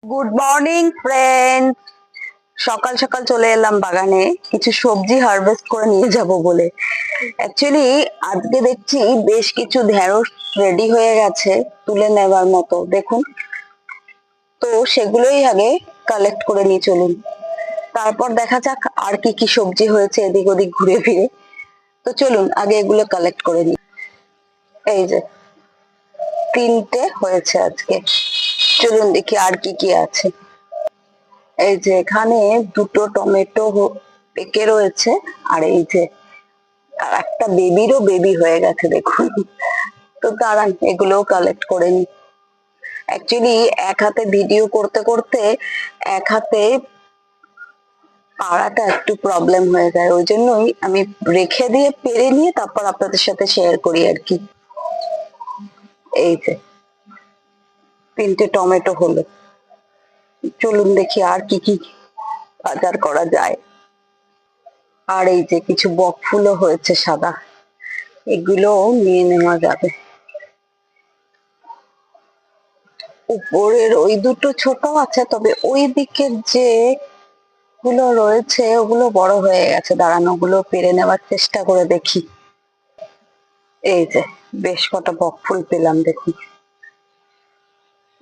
Good morning friend. সকাল সকাল চলে এলাম বাগানে কিছু সবজি হারভেস্ট করে নিয়ে যাব বলে। অ্যাকচুয়ালি আজকে দেখছি বেশ কিছু ঢেঁড়স রেডি হয়ে গেছে তুলে নেবার মতো, দেখুন। তো সেগুলোই আগে কালেক্ট করে নিয়ে চলুন, তারপর দেখা যাক আর কি কি সবজি হয়েছে এদিক ওদিক ঘুরে ফিরে। তো চলুন আগে এগুলো কালেক্ট করে নিই। এই যে 3টে হয়েছে আজকে, চলুন দেখি আর কি কি আছে। এই যে এখানে 2টো টমেটো পেকে রয়েছে, আর এই যে আর একটা বেবিরও বেবি হয়ে গেছে দেখুন। তো দাঁড়ান এগুলোও কালেক্ট করে নি। অ্যাকচুয়ালি এক হাতে ভিডিও করতে করতে এক হাতে পাড়াটা একটু প্রবলেম হয়ে যায়, ওই জন্যই আমি রেখে দিয়ে পেরে নিয়ে তারপর আপনাদের সাথে শেয়ার করি আর কি। এই যে 3টে টমেটো হলো, চলুন দেখি আর কি কি বাজার করা যায়। আর এই যে কিছু বক ফুলও হয়েছে সাদা, এগুলো নিয়ে নেওয়া যাবে। উপরের ওই দুটো ছোট আছে, তবে ওই দিকের যে গুলো রয়েছে ওগুলো বড় হয়ে গেছে, দাঁড়ানো ওগুলো পেরে নেওয়ার চেষ্টা করে দেখি। এই যে বেশ কটা বক ফুল পেলাম দেখুন।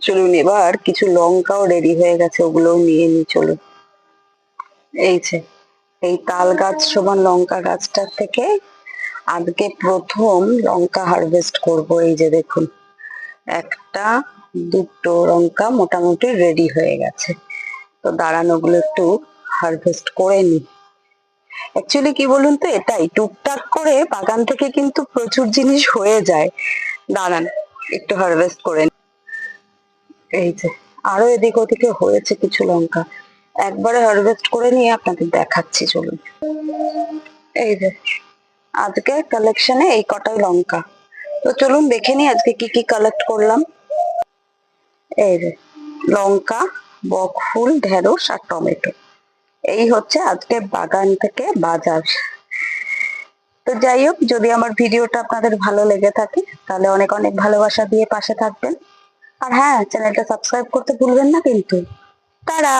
চলুন এবার কিছু লঙ্কাও রেডি হয়ে গেছে, ওগুলোও নিয়ে নি চলুন। এই যে এই তাল গাছ সমান লঙ্কা গাছটার থেকে আজকে প্রথম লঙ্কা হারভেস্ট করব। এই যে দেখুন, একটা দুটো লঙ্কা মোটামুটি রেডি হয়ে গেছে। তো দাঁড়ান ওগুলো একটু হারভেস্ট করে নি। অ্যাকচুয়ালি কি বলুন তো, এটাই টুকটাক করে বাগান থেকে কিন্তু প্রচুর জিনিস হয়ে যায়। দাঁড়ান একটু হারভেস্ট করে নি। এই যে আরো এদিক ওদিকে হয়েছে কিছু লঙ্কা, একবারে হারভেস্ট করে নিয়ে আপনাদের দেখাচ্ছি চলুন। এই যে আজকে কালেকশনে এই কটাই লঙ্কা। তো চলুন দেখে নি আজকে কি কি কালেক্ট করলাম। এই যে লঙ্কা, বকফুল, ঢেঁড়স আর টমেটো, এই হচ্ছে আজকে বাগান থেকে বাজার। তো যাই হোক, যদি আমার ভিডিওটা আপনাদের ভালো লেগে থাকে তাহলে অনেক অনেক ভালোবাসা দিয়ে পাশে থাকবেন। আর হ্যাঁ, চ্যানেলটা সাবস্ক্রাইব করতে ভুলবেন না কিন্তু। টাটা।